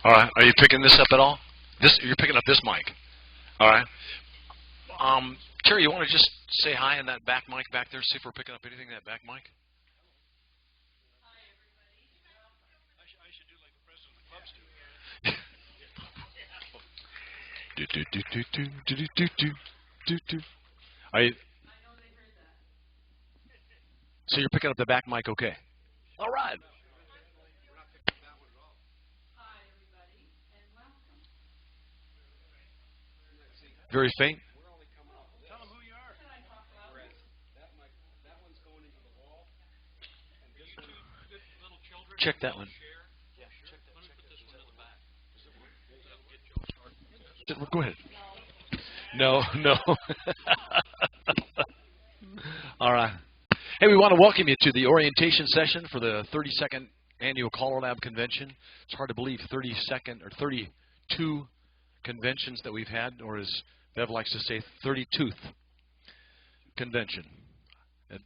All right. Are you picking this up at all? You're picking up this mic. All right. Terry, you want to just say hi in that back mic back there? See if we're picking up anything in that back mic. Hi, everybody. I should do like the president of the clubs do. Are you? So you're picking up the back mic, okay? All right. Very faint. Tell them who you are. That one's going into the wall. And this one, little children. Check that one. Yeah, check that. Let me put this one in the back. Go ahead. No. All right. Hey, we want to welcome you to the orientation session for the 32nd Annual CALLERLAB Convention. It's hard to believe 32nd or 32 conventions that we've had, or as Bev likes to say, 32th convention.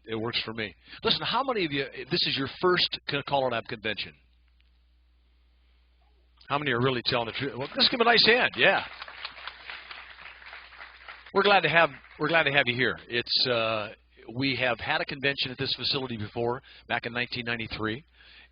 It works for me. Listen, how many of you, this is your first CALLERLAB convention? How many are really telling the truth? Well, let's give them a nice hand. Yeah. We're glad to have you here. We have had a convention at this facility before, back in 1993.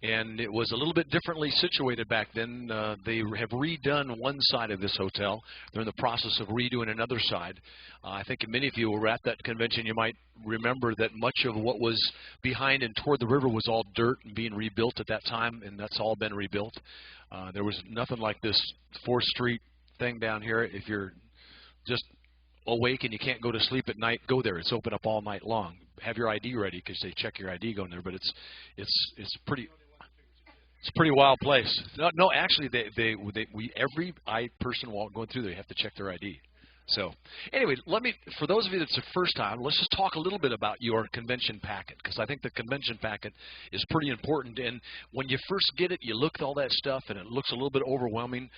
And it was a little bit differently situated back then. They have redone one side of this hotel. They're in the process of redoing another side. I think many of you were at that convention. You might remember that much of what was behind and toward the river was all dirt and being rebuilt at that time, and that's all been rebuilt. There was nothing like this 4th Street thing down here. If you're just awake and you can't go to sleep at night, go there. It's open up all night long. Have your ID ready because they check your ID going there. But it's pretty. It's a pretty wild place. No, actually, every person going through there, you have to check their ID. So, anyway, for those of you that's the first time, let's just talk a little bit about your convention packet, because I think the convention packet is pretty important. And when you first get it, you look at all that stuff, and it looks a little bit overwhelming.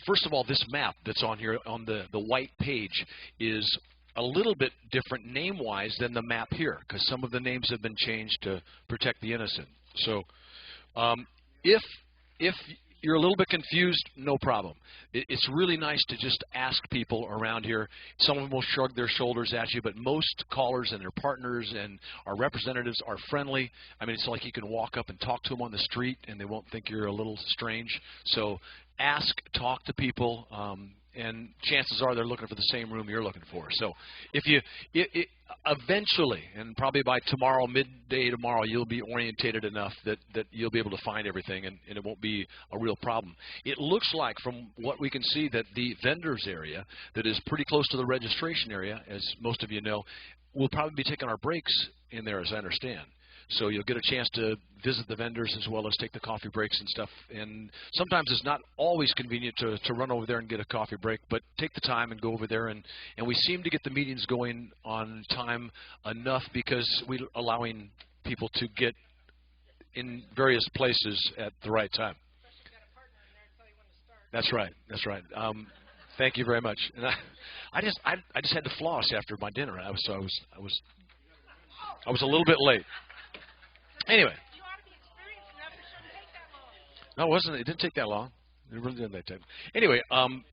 First of all, this map that's on here on the white page is a little bit different name-wise than the map here, because some of the names have been changed to protect the innocent. So, if you're a little bit confused, no problem. It's really nice to just ask people around here. Some of them will shrug their shoulders at you, but most callers and their partners and our representatives are friendly. I mean, it's like you can walk up and talk to them on the street, and they won't think you're a little strange. So ask, talk to people, and chances are they're looking for the same room you're looking for. So if you eventually, and probably by tomorrow, midday tomorrow, you'll be orientated enough that you'll be able to find everything, and it won't be a real problem. It looks like, from what we can see, that the vendors area that is pretty close to the registration area, as most of you know, we'll probably be taking our breaks in there, as I understand. So you'll get a chance to visit the vendors as well as take the coffee breaks and stuff. And sometimes it's not always convenient to run over there and get a coffee break, but take the time and go over there. And we seem to get the meetings going on time enough because we're allowing people to get in various places at the right time. That's right. That's right. Thank you very much. And I just had to floss after my dinner. I was a little bit late. Anyway. You ought to be experienced enough. It shouldn't take that long. No, it wasn't. It didn't take that long. It really didn't take that time. Anyway,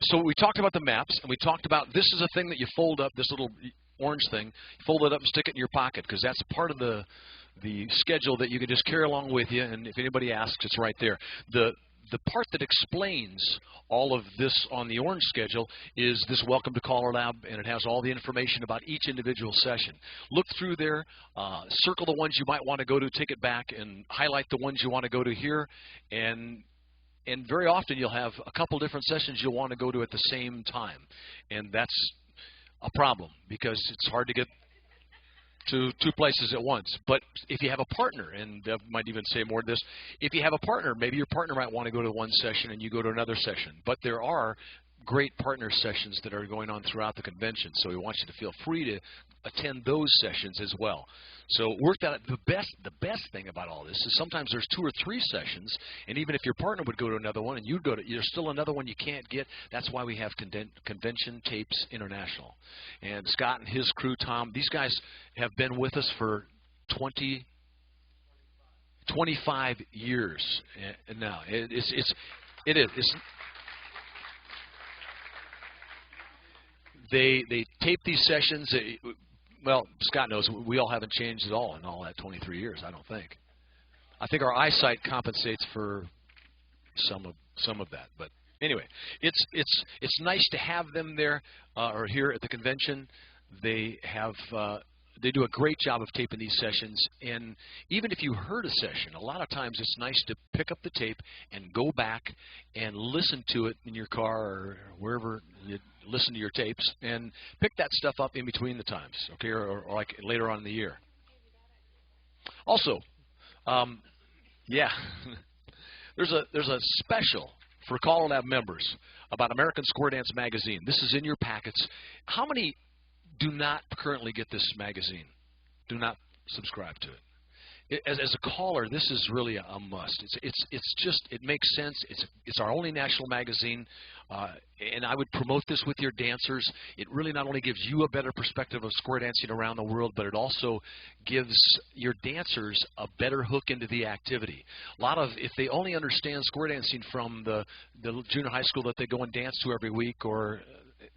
so we talked about the maps, and we talked about this is a thing that you fold up, this little orange thing. You fold it up and stick it in your pocket because that's part of the schedule that you can just carry along with you, and if anybody asks, it's right there. The part that explains all of this on the orange schedule is this Welcome to CALLERLAB, and it has all the information about each individual session. Look through there, circle the ones you might want to go to, take it back, and highlight the ones you want to go to here. And very often you'll have a couple different sessions you'll want to go to at the same time. And that's a problem because it's hard to get to 2 places at once. But if you have a partner, and Bev might even say more of this, if you have a partner, maybe your partner might want to go to one session and you go to another session. But there are great partner sessions that are going on throughout the convention, so we want you to feel free to attend those sessions as well. So work that out. The best thing about all this is sometimes there's 2 or 3 sessions, and even if your partner would go to another one and you'd go to, there's still another one you can't get. That's why we have Convention Tapes International. And Scott and his crew, Tom, these guys have been with us for 25 years now. It is. They tape these sessions. Well, Scott knows we all haven't changed at all in all that 23 years. I don't think. I think our eyesight compensates for some of that. But anyway, it's nice to have them there or here at the convention. They have. They do a great job of taping these sessions, and even if you heard a session, a lot of times it's nice to pick up the tape and go back and listen to it in your car or wherever you listen to your tapes, and pick that stuff up in between the times, okay, or like later on in the year. Also, yeah, there's a special for CALLERLAB members about American Square Dance Magazine. This is in your packets. How many do not currently get this magazine? Do not subscribe to it. As a caller, this is really a must. It's just, it makes sense. It's our only national magazine, and I would promote this with your dancers. It really not only gives you a better perspective of square dancing around the world, but it also gives your dancers a better hook into the activity. A lot of, if they only understand square dancing from the junior high school that they go and dance to every week, or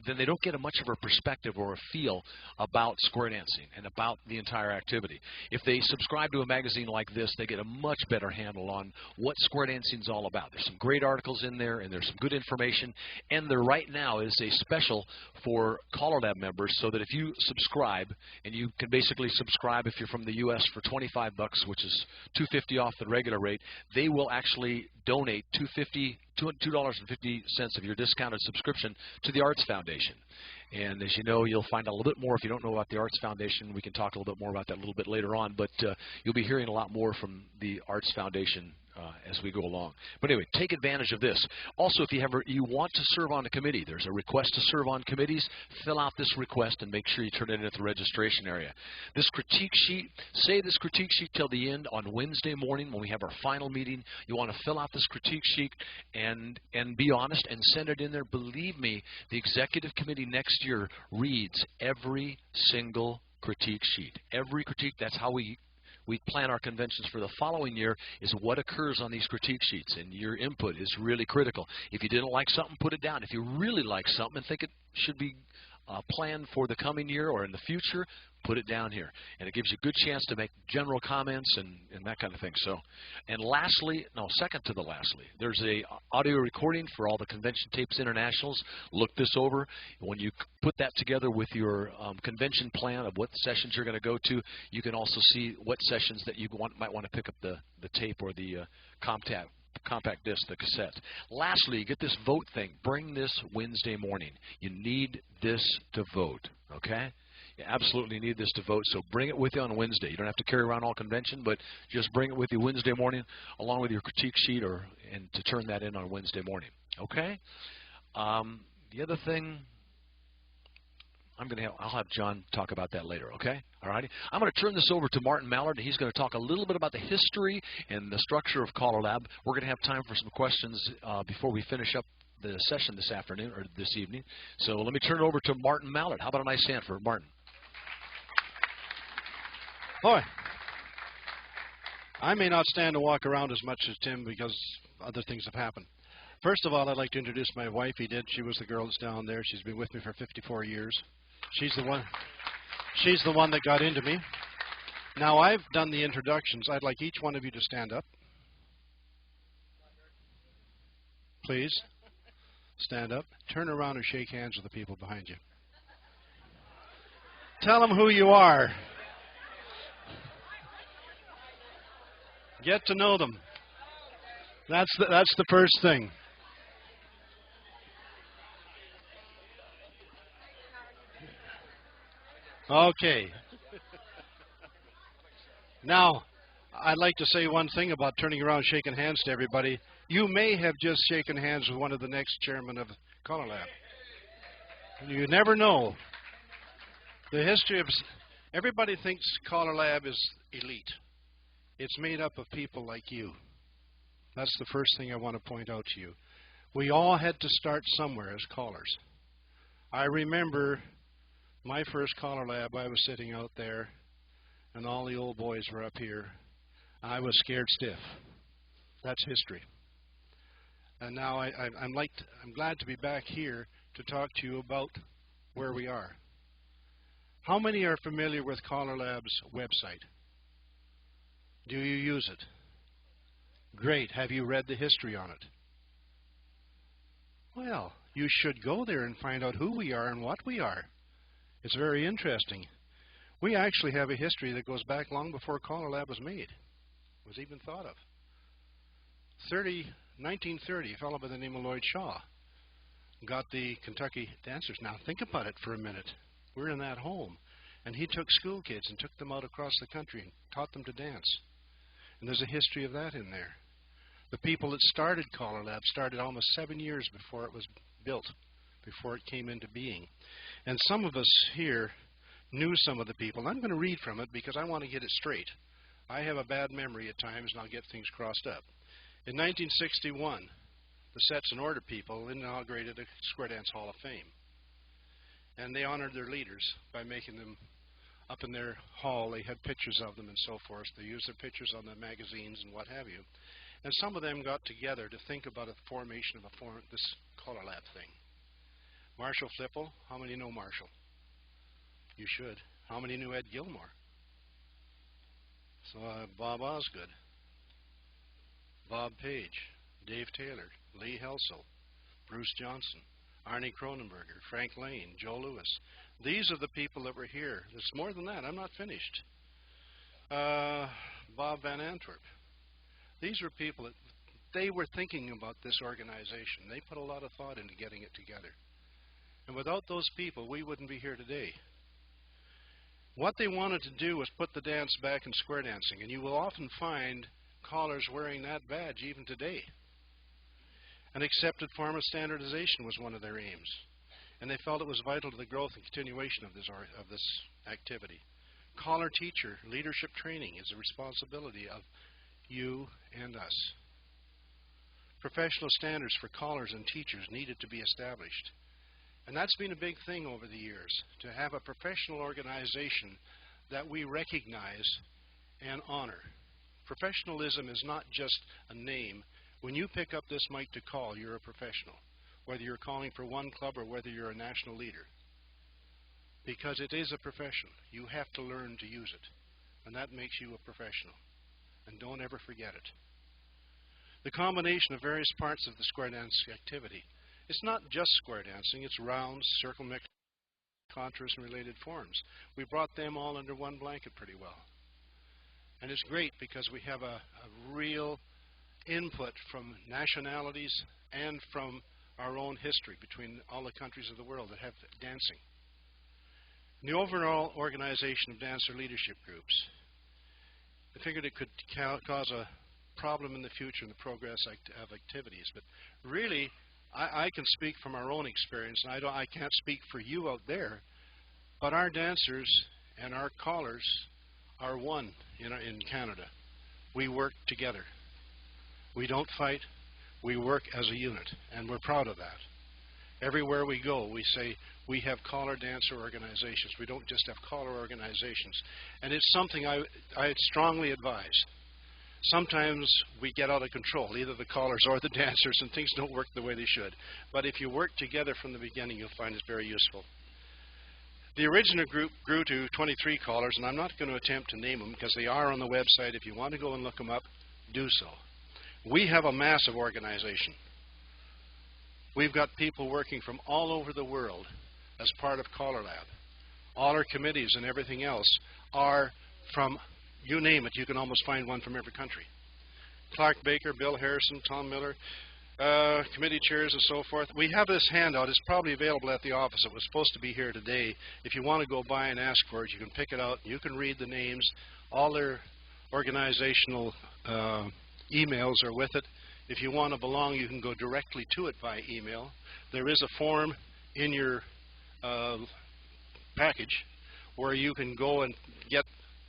then they don't get a much of a perspective or a feel about square dancing and about the entire activity. If they subscribe to a magazine like this, they get a much better handle on what square dancing is all about. There's some great articles in there, and there's some good information. And there right now is a special for CALLERLAB members, so that if you subscribe, and you can basically subscribe if you're from the U.S. for $25, which is $2.50 off the regular rate, they will actually donate $2.50 of your discounted subscription to the Arts Foundation. And as you know, you'll find out a little bit more if you don't know about the Arts Foundation. We can talk a little bit more about that a little bit later on, but you'll be hearing a lot more from the Arts Foundation as we go along. But anyway, take advantage of this. Also, if you want to serve on a committee, there's a request to serve on committees. Fill out this request and make sure you turn it in at the registration area. This critique sheet, say this critique sheet till the end on Wednesday morning when we have our final meeting. You want to fill out this critique sheet and be honest and send it in there. Believe me, the executive committee next year reads every single critique sheet. Every critique, that's how we plan our conventions for the following year, is what occurs on these critique sheets, and your input is really critical. If you didn't like something, put it down. If you really like something and think it should be planned for the coming year or in the future, put it down here. And it gives you a good chance to make general comments and that kind of thing. So, and lastly, no, second to the lastly, there's a audio recording for all the Convention Tapes Internationals. Look this over. When you put that together with your convention plan of what sessions you're going to go to, you can also see what sessions that you might want to pick up the tape or the compact disc, the cassette. Lastly, get this vote thing. Bring this Wednesday morning. You need this to vote, okay? You absolutely need this to vote, so bring it with you on Wednesday. You don't have to carry around all convention, but just bring it with you Wednesday morning along with your critique sheet and to turn that in on Wednesday morning, okay? The other thing, I'll have John talk about that later, okay? All righty. I'm going to turn this over to Martin Mallard, and he's going to talk a little bit about the history and the structure of CALLERLAB. We're going to have time for some questions before we finish up the session this afternoon or this evening. So let me turn it over to Martin Mallard. How about a nice hand for Martin? Boy, I may not stand and walk around as much as Tim because other things have happened. First of all, I'd like to introduce my wife. She was the girl that's down there. She's been with me for 54 years. She's the one that got into me. Now, I've done the introductions. I'd like each one of you to stand up. Please. Stand up. Turn around and shake hands with the people behind you. Tell them who you are. Get to know them. That's the first thing. Okay. Now, I'd like to say one thing about turning around and shaking hands to everybody. You may have just shaken hands with one of the next chairman of CALLERLAB. You never know. The history of... Everybody thinks CALLERLAB is elite. It's made up of people like you. That's the first thing I want to point out to you. We all had to start somewhere as callers. I remember my first CALLERLAB, I was sitting out there, and all the old boys were up here. I was scared stiff. That's history. And now I'm glad to be back here to talk to you about where we are. How many are familiar with CALLERLAB's website? Do you use it? Great. Have you read the history on it? Well, you should go there and find out who we are and what we are. It's very interesting. We actually have a history that goes back long before CALLERLAB was made, was even thought of. 1930, a fellow by the name of Lloyd Shaw got the Kentucky dancers. Now think about it for a minute. We're in that home, and he took school kids and took them out across the country and taught them to dance. And there's a history of that in there. The people that started CALLERLAB started almost 7 years before it was built, before it came into being. And some of us here knew some of the people. I'm going to read from it because I want to get it straight. I have a bad memory at times, and I'll get things crossed up. In 1961, the Sets and Order people inaugurated a Square Dance Hall of Fame. And they honored their leaders by making them, up in their hall, they had pictures of them and so forth. They used their pictures on the magazines and what have you. And some of them got together to think about a formation of this CALLERLAB thing. Marshall Flipple, how many know Marshall? You should. How many knew Ed Gilmore? So Bob Osgood, Bob Page, Dave Taylor, Lee Helsel, Bruce Johnson, Arnie Cronenberger, Frank Lane, Joe Lewis. These are the people that were here. There's more than that. I'm not finished. Bob Van Antwerp. These were people that they were thinking about this organization. They put a lot of thought into getting it together. And without those people, we wouldn't be here today. What they wanted to do was put the dance back in square dancing, and you will often find callers wearing that badge even today. An accepted form of standardization was one of their aims, and they felt it was vital to the growth and continuation of this activity. Caller teacher leadership training is the responsibility of you and us. Professional standards for callers and teachers needed to be established. And that's been a big thing over the years, to have a professional organization that we recognize and honor. Professionalism is not just a name. When you pick up this mic to call, you're a professional, whether you're calling for one club or whether you're a national leader. Because it is a profession. You have to learn to use it, and that makes you a professional. And don't ever forget it. The combination of various parts of the square dance activity. It's not just square dancing, it's rounds, circle mix, contours, and related forms. We brought them all under one blanket pretty well. And it's great because we have a real input from nationalities and from our own history between all the countries of the world that have dancing. In the overall organization of dancer leadership groups, I figured it could cause a problem in the future in the progress of activities. But really, I can speak from our own experience, and I can't speak for you out there, but our dancers and our callers are one in Canada. We work together. We don't fight. We work as a unit, and we're proud of that. Everywhere we go, we say we have caller dancer organizations. We don't just have caller organizations. And it's something I strongly advise. Sometimes we get out of control, either the callers or the dancers, and things don't work the way they should. But if you work together from the beginning, you'll find it's very useful. The original group grew to 23 callers, and I'm not going to attempt to name them because they are on the website. If you want to go and look them up, do so. We have a massive organization. We've got people working from all over the world as part of CALLERLAB. All our committees and everything else are from, you name it, you can almost find one from every country. Clark Baker, Bill Harrison, Tom Miller, committee chairs and so forth. We have this handout. It's probably available at the office. It was supposed to be here today. If you want to go by and ask for it, you can pick it out. You can read the names. All their organizational emails are with it. If you want to belong, you can go directly to it by email. There is a form in your package where you can go and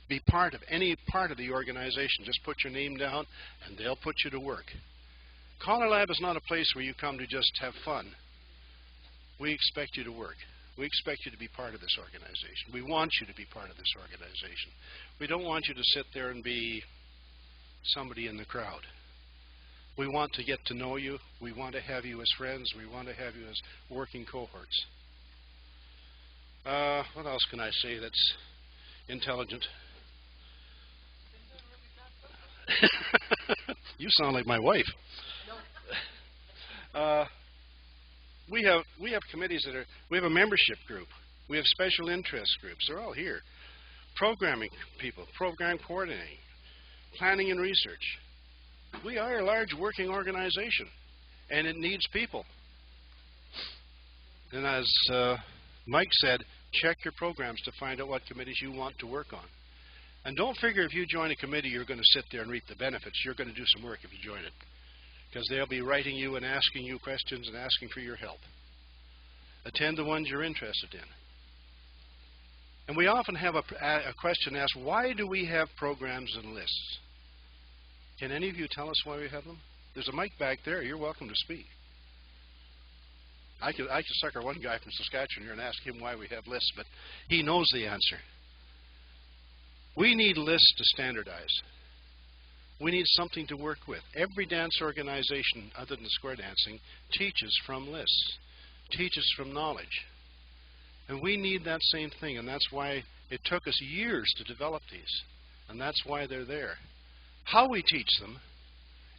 be part of any part of the organization. Just put your name down, and they'll put you to work. CALLERLAB is not a place where you come to just have fun. We expect you to work. We expect you to be part of this organization. We want you to be part of this organization. We don't want you to sit there and be somebody in the crowd. We want to get to know you. We want to have you as friends. We want to have you as working cohorts. What else can I say that's intelligent? You sound like my wife. We have committees that are. We have a membership group. We have special interest groups. They're all here. Programming people, program coordinating, planning and research. We are a large working organization, and it needs people. And as Mike said, check your programs to find out what committees you want to work on. And don't figure if you join a committee you're going to sit there and reap the benefits. You're going to do some work if you join it, because they'll be writing you and asking you questions and asking for your help. Attend the ones you're interested in. And we often have a question asked, why do we have programs and lists? Can any of you tell us why we have them? There's a mic back there. You're welcome to speak. I could sucker one guy from Saskatchewan here and ask him why we have lists, but he knows the answer. We need lists to standardize. We need something to work with. Every dance organization, other than square dancing, teaches from lists, teaches from knowledge. And we need that same thing, and that's why it took us years to develop these, and that's why they're there. How we teach them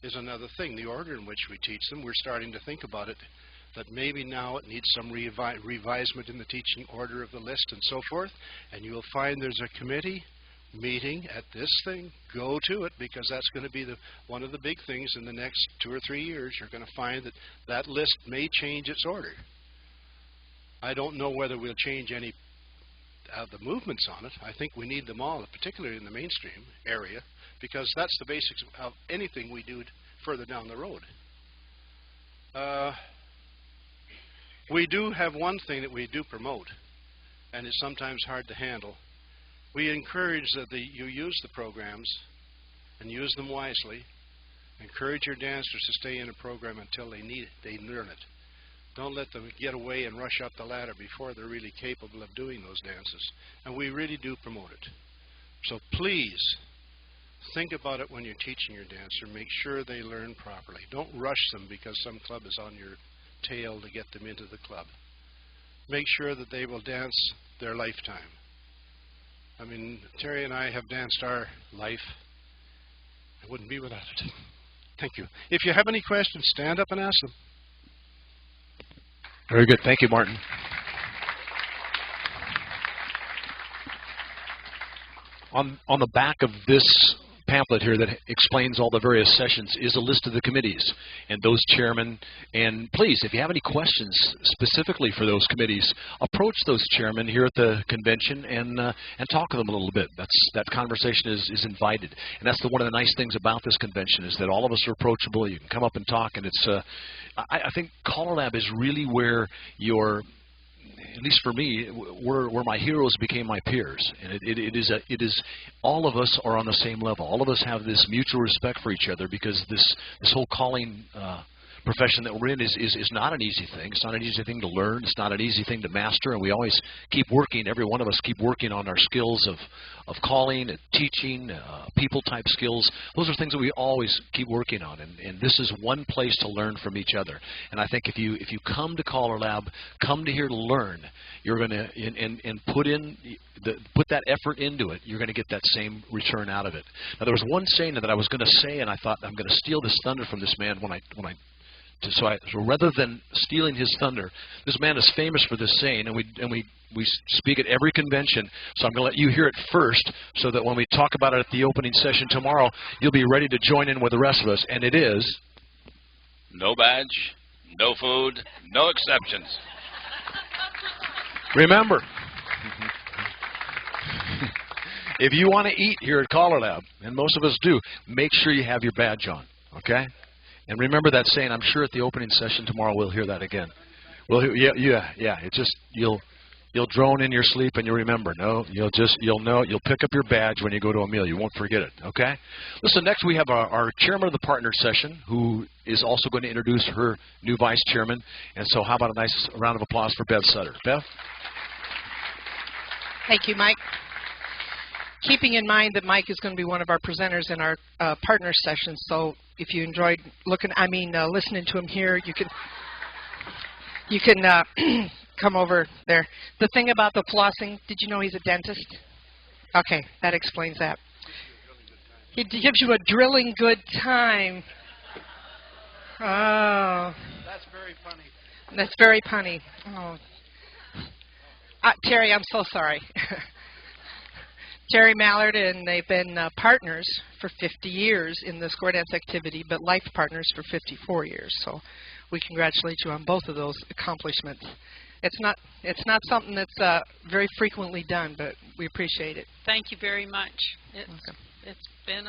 is another thing. The order in which we teach them, we're starting to think about it, that maybe now it needs some revisement in the teaching order of the list and so forth, and you'll find there's a committee meeting at this thing. Go to it, because that's going to be one of the big things in the next 2 or 3 years. You're going to find that list may change its order. I don't know whether we'll change any of the movements on it. I think we need them all, particularly in the mainstream area, because that's the basics of anything we do further down the road. We do have one thing that we do promote, and it's sometimes hard to handle. We encourage that you use the programs and use them wisely. Encourage your dancers to stay in a program until they learn it. Don't let them get away and rush up the ladder before they're really capable of doing those dances. And we really do promote it. So please, think about it when you're teaching your dancer. Make sure they learn properly. Don't rush them because some club is on your tail to get them into the club. Make sure that they will dance their lifetime. I mean, Terry and I have danced our life. I wouldn't be without it. Thank you. If you have any questions, stand up and ask them. Very good. Thank you, Martin. On the back of this pamphlet here that explains all the various sessions is a list of the committees and those chairmen. And please, if you have any questions specifically for those committees, approach those chairmen here at the convention and talk to them a little bit. That conversation is invited. And that's one of the nice things about this convention, is that all of us are approachable. You can come up and talk, and it's I think CALLERLAB is really where your, at least for me, where my heroes became my peers. And it is all of us are on the same level. All of us have this mutual respect for each other, because this whole calling profession that we're in is not an easy thing. It's not an easy thing to learn. It's not an easy thing to master, and we always keep working. Every one of us keep working on our skills of calling, teaching, people-type skills. Those are things that we always keep working on, and this is one place to learn from each other. And I think if you come to CALLERLAB, come to here to learn, you're going to and put that effort into it, you're going to get that same return out of it. Now, there was one saying that I was going to say, and I thought I'm going to steal this thunder from this man so rather than stealing his thunder, this man is famous for this saying, and we speak at every convention. So I'm going to let you hear it first, so that when we talk about it at the opening session tomorrow, you'll be ready to join in with the rest of us. And it is: no badge, no food, no exceptions. Remember, if you want to eat here at CALLERLAB, and most of us do, make sure you have your badge on, okay? And remember that saying. I'm sure at the opening session tomorrow we'll hear that again. Yeah. It's just you'll drone in your sleep and you'll remember. No, you'll know. You'll pick up your badge when you go to a meal. You won't forget it. Okay. Listen. Next we have our chairman of the partner session, who is also going to introduce her new vice chairman. And so, how about a nice round of applause for Bev Sutter? Bev. Thank you, Mike. keeping in mind that Mike is going to be one of our presenters in our partner session. So if you enjoyed listening to him here, you can come over there. The thing about the flossing, did you know he's a dentist? Okay, that explains that. He gives you a drilling good time. Oh. That's very funny. That's very punny. Oh. Terry, I'm so sorry. Terry Mallard, and they've been partners for 50 years in the square dance activity, but life partners for 54 years. So we congratulate you on both of those accomplishments. It's not something that's very frequently done, but we appreciate it. Thank you very much. It's been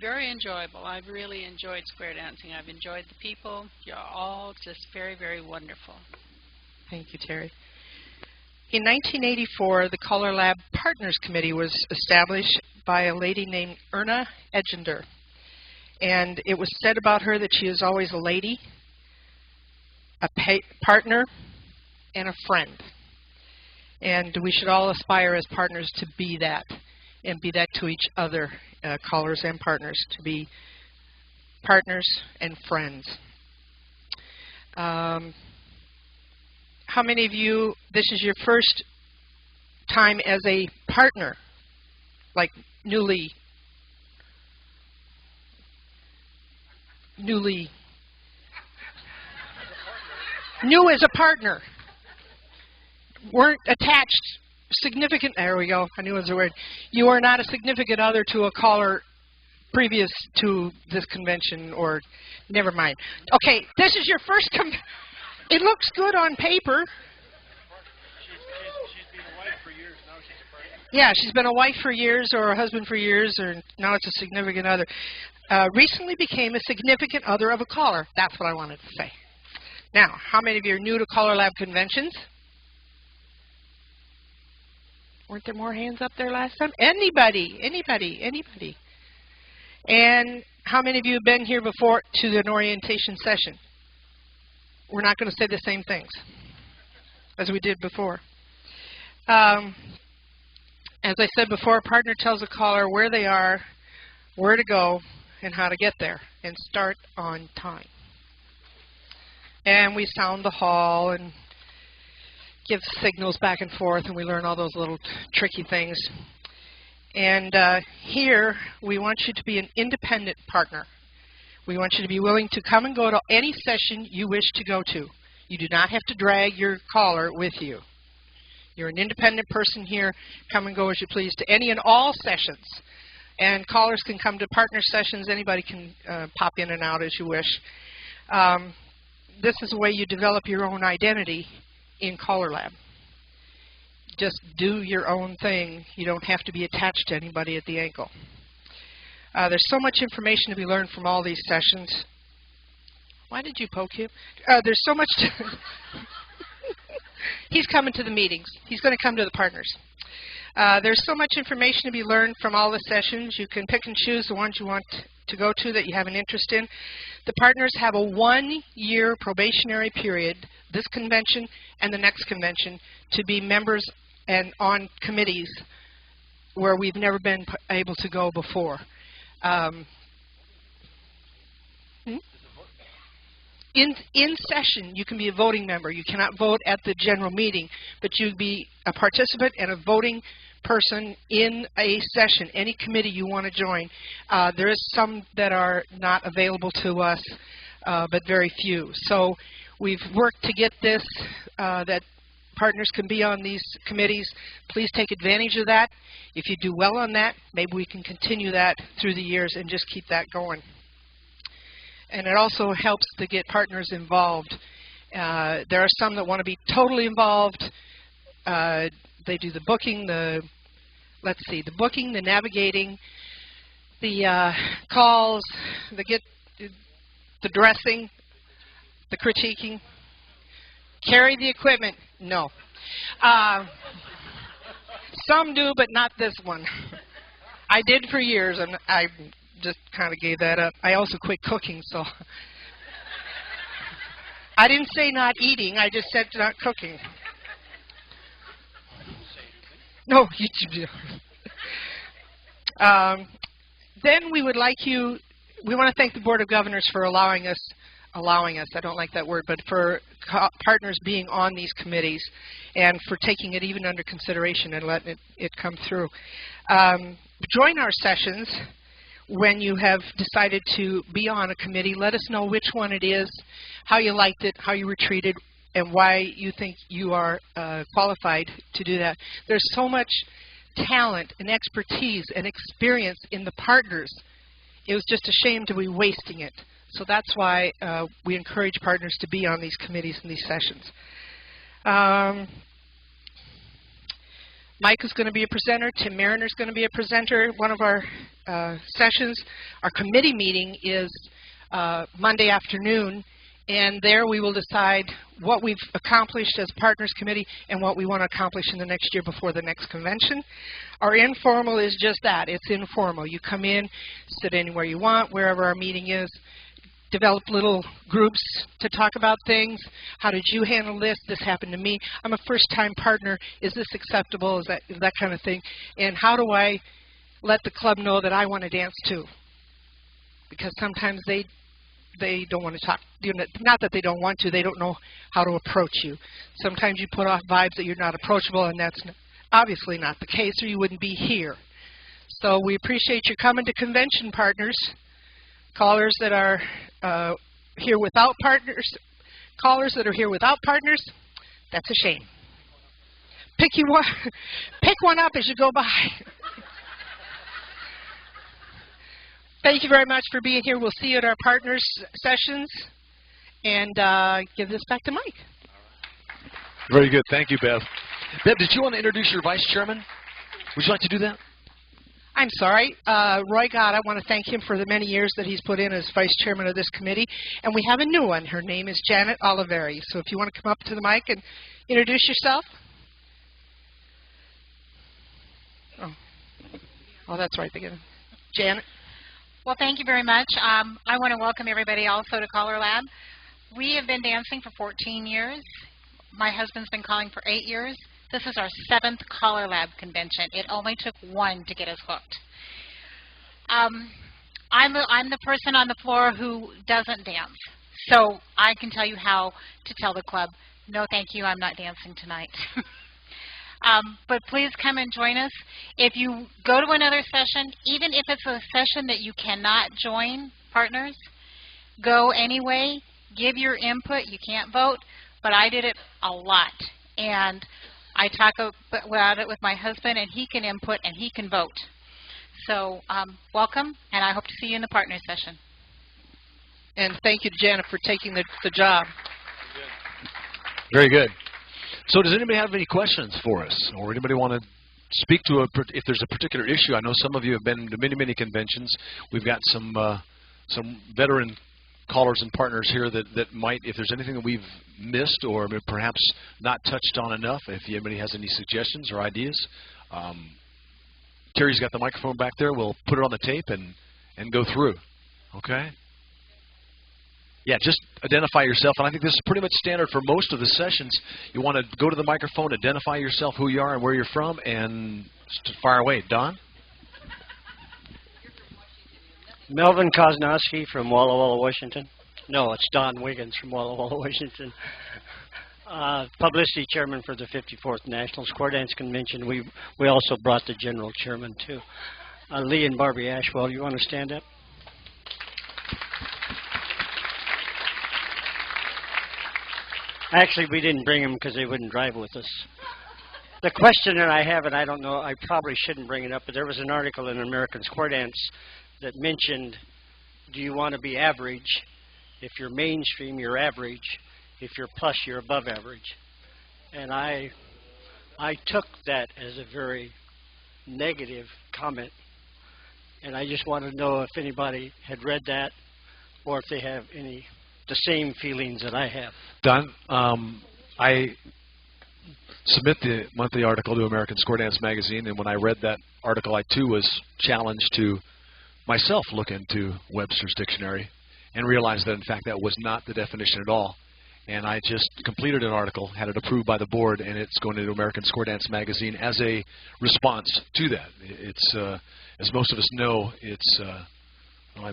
very enjoyable. I've really enjoyed square dancing. I've enjoyed the people. You're all just very, very wonderful. Thank you, Terry. In 1984, the CALLERLAB Partners Committee was established by a lady named Erna Edgender. And it was said about her that she is always a lady, a partner, and a friend. And we should all aspire as partners to be that, and be that to each other, callers and partners, to be partners and friends. How many of you, this is your first time as a partner, like new as a partner, weren't attached, significant, there we go, I knew it was a word. You are not a significant other to a caller previous to this convention, or never mind. Okay, this is your first it looks good on paper. She's been a wife for years, now she's a partner. Yeah, she's been a wife for years, or a husband for years, or now it's a significant other. Recently became a significant other of a caller. That's what I wanted to say. Now, how many of you are new to CALLERLAB conventions? Weren't there more hands up there last time? Anybody? And how many of you have been here before to an orientation session? We're not going to say the same things as we did before. As I said before, a partner tells a caller where they are, where to go, and how to get there, and start on time. And we sound the hall and give signals back and forth, and we learn all those little tricky things. And here, we want you to be an independent partner. We want you to be willing to come and go to any session you wish to go to. You do not have to drag your caller with you. You're an independent person here. Come and go as you please to any and all sessions. And callers can come to partner sessions. Anybody can pop in and out as you wish. This is a way you develop your own identity in CALLERLAB. Just do your own thing. You don't have to be attached to anybody at the ankle. There's so much information to be learned from all these sessions. Why did you poke him? There's so much to He's coming to the meetings. He's going to come to the partners. There's so much information to be learned from all the sessions. You can pick and choose the ones you want to go to that you have an interest in. The partners have a 1-year probationary period, this convention and the next convention, to be members and on committees where we've never been able to go before. In session, you can be a voting member. You cannot vote at the general meeting, but you'd be a participant and a voting person in a session, any committee you want to join. There is some that are not available to us, but very few. So we've worked to get this, that partners can be on these committees. Please take advantage of that. If you do well on that, maybe we can continue that through the years and just keep that going. And it also helps to get partners involved. There are some that want to be totally involved. They do the booking, the booking, the navigating, the calls, the dressing, the critiquing. Carry the equipment? No. Some do, but not this one. I did for years, and I just kind of gave that up. I also quit cooking, so I didn't say not eating. I just said not cooking. No, you. Then we would like you. We want to thank the Board of Governors for allowing us. I don't like that word, but for partners being on these committees and for taking it even under consideration and letting it come through. Join our sessions when you have decided to be on a committee. Let us know which one it is, how you liked it, how you were treated, and why you think you are qualified to do that. There's so much talent and expertise and experience in the partners. It was just a shame to be wasting it. So that's why we encourage partners to be on these committees and these sessions. Mike is going to be a presenter. Tim Mariner is going to be a presenter. One of our sessions, our committee meeting is Monday afternoon, and there we will decide what we've accomplished as Partners Committee and what we want to accomplish in the next year before the next convention. Our informal is just that. It's informal. You come in, sit anywhere you want, wherever our meeting is. Develop little groups to talk about things. How did you handle this? This happened to me. I'm a first-time partner. Is this acceptable? Is that kind of thing? And how do I let the club know that I want to dance too? Because sometimes they don't want to talk. Not that they don't want to. They don't know how to approach you. Sometimes you put off vibes that you're not approachable, and that's obviously not the case, or you wouldn't be here. So we appreciate you coming to convention, partners. Callers that are here without partners, that's a shame. Pick one up as you go by. Thank you very much for being here. We'll see you at our partners sessions, and give this back to Mike. Very good. Thank you, Bev. Bev, did you want to introduce your vice chairman? Would you like to do that? I'm sorry. Roy Gott, I want to thank him for the many years that he's put in as vice chairman of this committee. And we have a new one. Her name is Janet Oliveri. So if you want to come up to the mic and introduce yourself. Oh, that's right. Janet. Well, thank you very much. I want to welcome everybody also to CALLERLAB. We have been dancing for 14 years. My husband's been calling for 8 years. This is our 7th CALLERLAB convention. It only took one to get us hooked. I'm the person on the floor who doesn't dance. So I can tell you how to tell the club, no thank you, I'm not dancing tonight. But please come and join us. If you go to another session, even if it's a session that you cannot join, partners, go anyway. Give your input. You can't vote, but I did it a lot. And I talk about it with my husband, and he can input and he can vote. So welcome, and I hope to see you in the partner session. And thank you to Janet for taking the job. Very good. So does anybody have any questions for us, or anybody want to speak to if there's a particular issue? I know some of you have been to many, many conventions. We've got some veteran callers and partners here that might, if there's anything that we've missed or perhaps not touched on enough, if anybody has any suggestions or ideas. Terry's got the microphone back there. We'll put it on the tape and go through. Okay? Yeah, just identify yourself. And I think this is pretty much standard for most of the sessions. You want to go to the microphone, identify yourself, who you are and where you're from, and fire away. Don? Melvin Kosnowski from Walla Walla, Washington. No, it's Don Wiggins from Walla Walla, Washington. Publicity chairman for the 54th National Square Dance Convention. We also brought the general chairman, too. Lee and Barbie Ashwell, you want to stand up? Actually, we didn't bring them because they wouldn't drive with us. The question that I have, and I don't know, I probably shouldn't bring it up, but there was an article in American Square Dance that mentioned, do you want to be average? If you're mainstream, you're average. If you're plus, you're above average. And I took that as a very negative comment. And I just want to know if anybody had read that or if they have the same feelings that I have. Don, I submit the monthly article to American Square Dance Magazine, and when I read that article, I too was challenged to myself look into Webster's Dictionary and realize that, in fact, that was not the definition at all. and I just completed an article, had it approved by the board, and it's going into American Square Dance Magazine as a response to that. It's, as most of us know, it's, I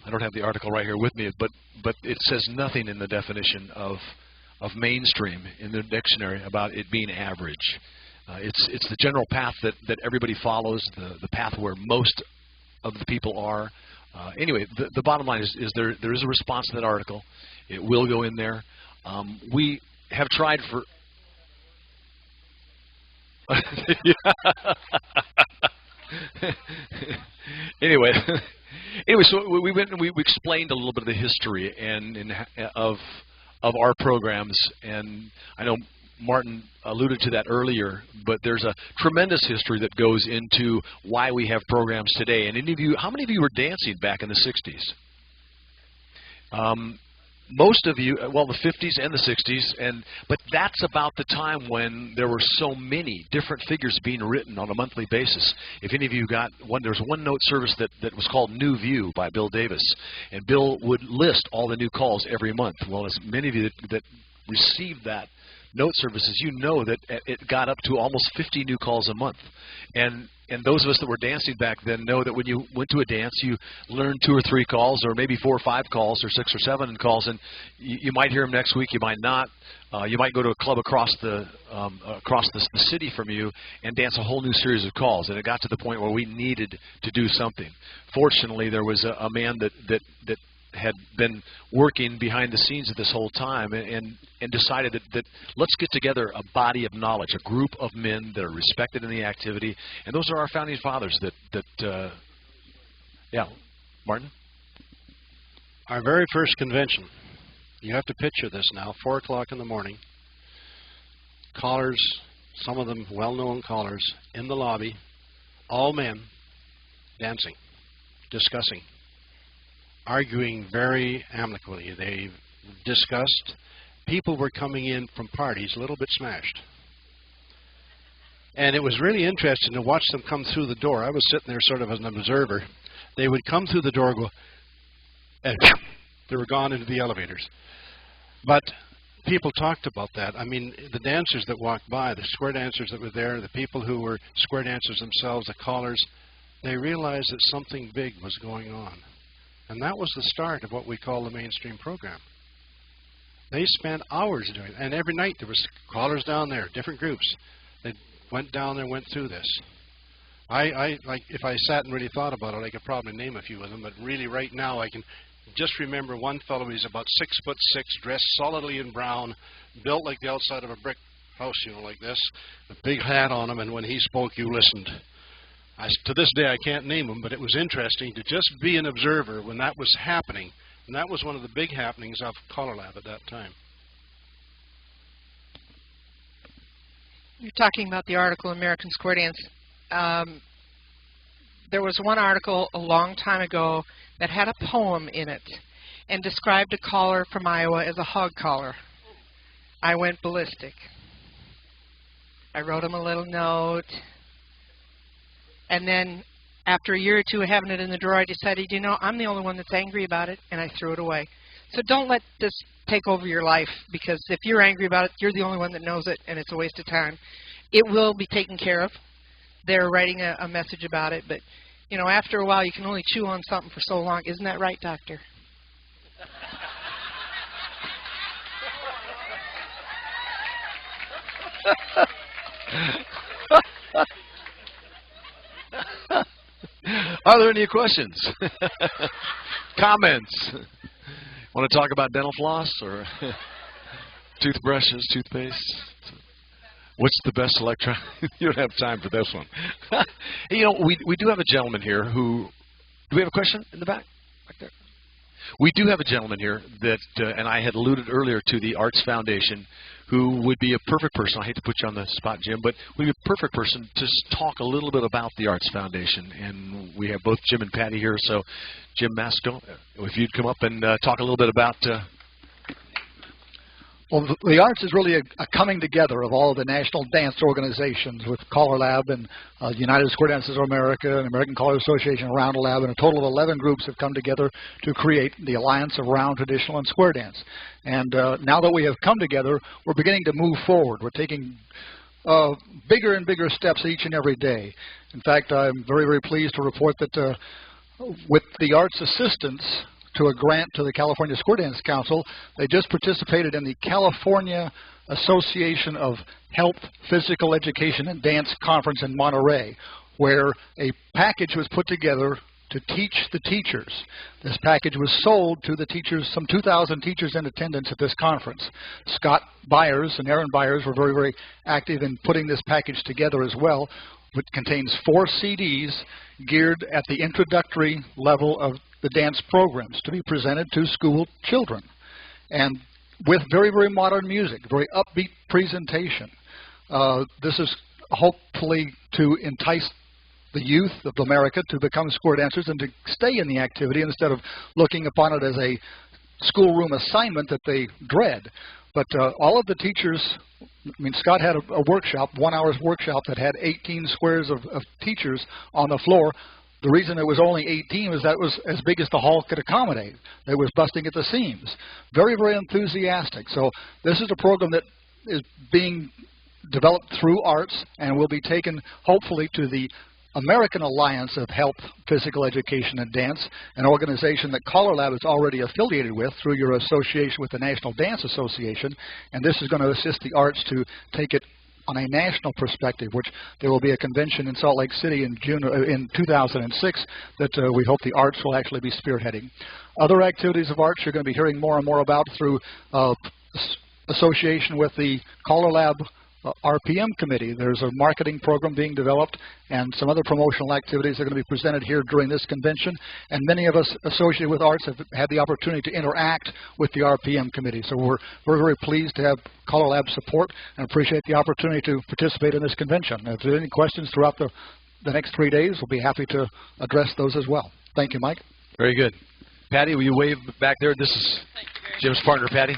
don't have the article right here with me, but it says nothing in the definition of mainstream in the dictionary about it being average. It's the general path that everybody follows, the path where most of the people are. Anyway, the bottom line is there is a response to that article. It will go in there. We have tried for... Anyway, so we went and we explained a little bit of the history of our programs, and I know Martin alluded to that earlier, but there's a tremendous history that goes into why we have programs today. And how many of you were dancing back in the 60s? Most of you, well, the 50s and the 60s, but that's about the time when there were so many different figures being written on a monthly basis. If any of you got one, there was one note service that was called New View by Bill Davis, and Bill would list all the new calls every month. Well, as many of you that received that note services, you know that it got up to almost 50 new calls a month. And those of us that were dancing back then know that when you went to a dance, you learned 2 or 3 calls, or maybe 4 or 5 calls, or 6 or 7 calls, and you might hear them next week, you might not. You might go to a club across the city from you and dance a whole new series of calls. And it got to the point where we needed to do something. Fortunately, there was a man that had been working behind the scenes at this whole time and decided that let's get together a body of knowledge, a group of men that are respected in the activity, and those are our founding fathers yeah, Martin? Our very first convention, you have to picture this now, 4 o'clock in the morning, callers, some of them well-known callers, in the lobby, all men, dancing, discussing, arguing very amicably. They discussed. People were coming in from parties a little bit smashed. And it was really interesting to watch them come through the door. I was sitting there sort of as an observer. They would come through the door, go, and they were gone into the elevators. But people talked about that. I mean, the dancers that walked by, the square dancers that were there, the people who were square dancers themselves, the callers, they realized that something big was going on. And that was the start of what we call the mainstream program. They spent hours doing it. And every night there was callers down there, different groups. They went down there, went through this. Like, if I sat and really thought about it, I could probably name a few of them. But really right now I can just remember one fellow. He's about 6'6", dressed solidly in brown, built like the outside of a brick house, you know, like this. A big hat on him, and when he spoke, you listened. To this day, I can't name them, but it was interesting to just be an observer when that was happening. And that was one of the big happenings of CALLERLAB at that time. You're talking about the article American Square Dance. There was one article a long time ago that had a poem in it and described a caller from Iowa as a hog caller. I went ballistic. I wrote him a little note. And then after a year or two of having it in the drawer, I decided, you know, I'm the only one that's angry about it, and I threw it away. So don't let this take over your life, because if you're angry about it, you're the only one that knows it, and it's a waste of time. It will be taken care of. They're writing a message about it, but, you know, after a while, you can only chew on something for so long. Isn't that right, Doctor? Are there any questions? Comments? Want to talk about dental floss or toothbrushes, toothpaste? What's the best electronic? You don't have time for this one. You know, we do have a gentleman here who... Do we have a question in the back? Back there? We do have a gentleman here that, and I had alluded earlier to the Arts Foundation, who would be a perfect person. I hate to put you on the spot, Jim, but would be a perfect person to talk a little bit about the Arts Foundation. And we have both Jim and Patty here. So, Jim Masco, if you'd come up and talk a little bit about... Well, the arts is really a coming together of all of the national dance organizations with CALLERLAB and United Square Dancers of America and American Caller Association, Round Lab, and a total of 11 groups have come together to create the Alliance of Round, Traditional, and Square Dance. And now that we have come together, we're beginning to move forward. We're taking bigger and bigger steps each and every day. In fact, I'm very, very pleased to report that with the arts assistance to a grant to the California Square Dance Council, they just participated in the California Association of Health, Physical Education, and Dance Conference in Monterey, where a package was put together to teach the teachers. This package was sold to the teachers, some 2,000 teachers in attendance at this conference. Scott Byers and Aaron Byers were very, very active in putting this package together as well, which contains 4 CDs geared at the introductory level of the dance programs to be presented to school children, and with very, very modern music, very upbeat presentation. This is hopefully to entice the youth of America to become square dancers and to stay in the activity instead of looking upon it as a schoolroom assignment that they dread. But all of the teachers, I mean, Scott had a workshop, 1 hour's workshop that had 18 squares of teachers on the floor. The reason it was only 18 was that it was as big as the hall could accommodate. It was busting at the seams. Very, very enthusiastic. So this is a program that is being developed through arts and will be taken hopefully to the American Alliance of Health, Physical Education, and Dance, an organization that CALLERLAB is already affiliated with through your association with the National Dance Association. And this is going to assist the arts to take it on a national perspective, which there will be a convention in Salt Lake City in June in 2006 that we hope the arts will actually be spearheading. Other activities of arts you're going to be hearing more and more about through association with the CALLERLAB RPM committee. There's a marketing program being developed and some other promotional activities are going to be presented here during this convention. And many of us associated with arts have had the opportunity to interact with the RPM committee. So we're very pleased to have CALLERLAB support and appreciate the opportunity to participate in this convention. If there are any questions throughout the next 3 days, we'll be happy to address those as well. Thank you, Mike. Very good. Patty, will you wave back there? This is Jim's partner, Patty.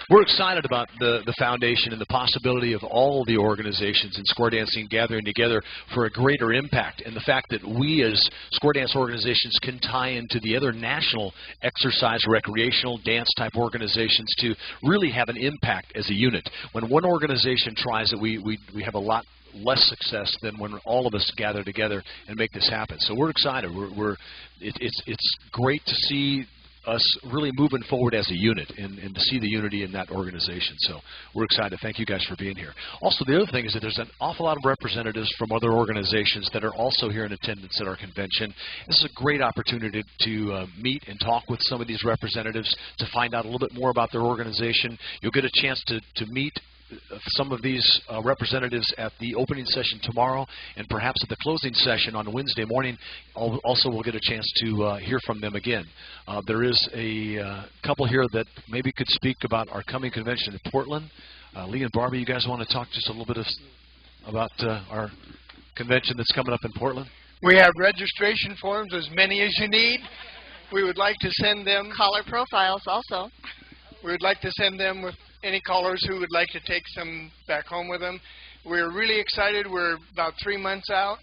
We're excited about the foundation and the possibility of all the organizations in square dancing gathering together for a greater impact, and the fact that we as square dance organizations can tie into the other national exercise, recreational, dance type organizations to really have an impact as a unit. When one organization tries it, we have a lot less success than when all of us gather together and make this happen. So we're excited. It's great to see us really moving forward as a unit and to see the unity in that organization. So we're excited. Thank you guys for being here. Also, the other thing is that there's an awful lot of representatives from other organizations that are also here in attendance at our convention. This is a great opportunity to meet and talk with some of these representatives to find out a little bit more about their organization. You'll get a chance to meet some of these representatives at the opening session tomorrow, and perhaps at the closing session on Wednesday morning. Also, we'll get a chance to hear from them again. There is a couple here that maybe could speak about our coming convention in Portland. Lee and Barbie, you guys want to talk just a little bit about our convention that's coming up in Portland? We have registration forms, as many as you need. We would like to send them caller profiles also. We would like to send them with any callers who would like to take some back home with them. We're really excited. We're about 3 months out.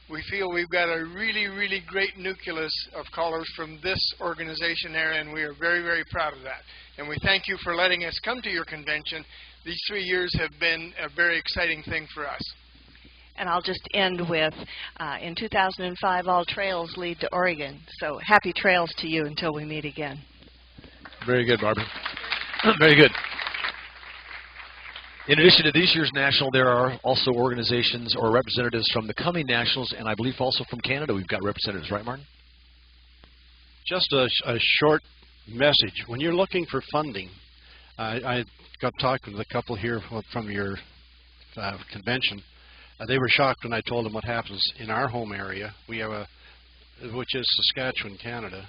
We feel we've got a really, really great nucleus of callers from this organization there, and we are very, very proud of that. And we thank you for letting us come to your convention. These 3 years have been a very exciting thing for us. And I'll just end with, in 2005, all trails lead to Oregon. So happy trails to you until we meet again. Very good, Barbie. Very good. In addition to this year's National, there are also organizations or representatives from the coming Nationals, and I believe also from Canada we've got representatives, right, Martin? Just a short message. When you're looking for funding, I got talking with a couple here from your convention. They were shocked when I told them what happens in our home area. We have which is Saskatchewan, Canada.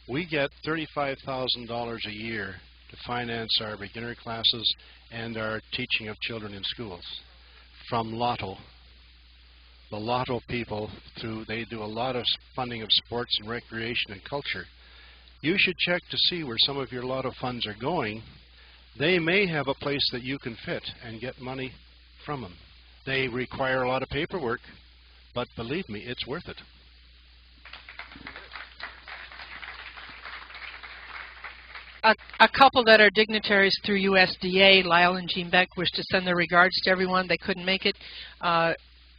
We get $35,000 a year to finance our beginner classes and our teaching of children in schools from Lotto. The Lotto people, they do a lot of funding of sports and recreation and culture. you should check to see where some of your lot of funds are going. They may have a place that you can fit and get money from them. They require a lot of paperwork, but believe me, it's worth it. A couple that are dignitaries through USDA, Lyle and Jean Beck, wish to send their regards to everyone. They couldn't make it.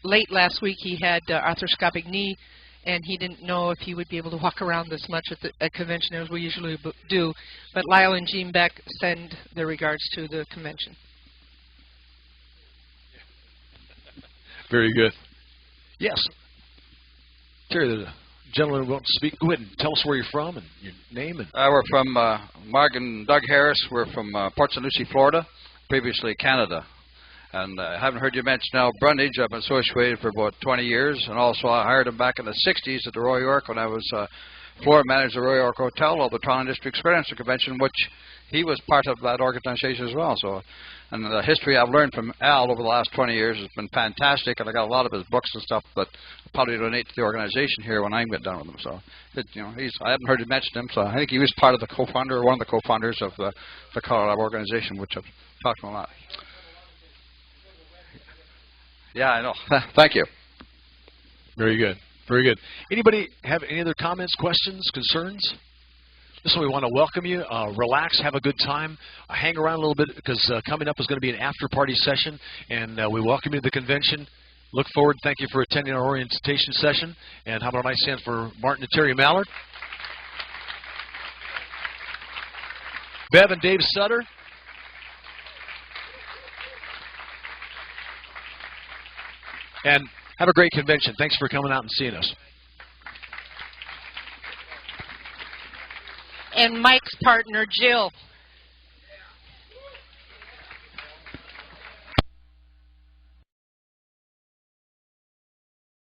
Late last week he had arthroscopic knee, and he didn't know if he would be able to walk around as much at the convention as we usually do. But Lyle and Jean Beck send their regards to the convention. Very good. Yes. Terry, the gentleman who wants to speak, go ahead and tell us where you're from and your name. And We're from Mark and Doug Harris. We're from Port St. Lucie, Florida, previously Canada. And I haven't heard you mention now Brundage. I've been associated for about 20 years, and also I hired him back in the 60s at the Royal York when I was floor manager of the Royal York Hotel of the Toronto District Experience Convention, which he was part of that organization as well. So, and the history I've learned from Al over the last 20 years has been fantastic, and I got a lot of his books and stuff that I'll probably donate to the organization here when I get done with him. So, I haven't heard you mention him, so I think he was part of the co-founder, one of the co-founders of the CALLERLAB organization, which I've talked to a lot. Yeah, I know. Thank you. Very good. Very good. Anybody have any other comments, questions, concerns? Listen, we want to welcome you. Relax, have a good time. Hang around a little bit because coming up is going to be an after-party session, and we welcome you to the convention. Look forward. Thank you for attending our orientation session. And how about a nice hand for Martin and Terry Mallard? Bev and Dave Sutter. And have a great convention. Thanks for coming out and seeing us. And Mike's partner, Jill.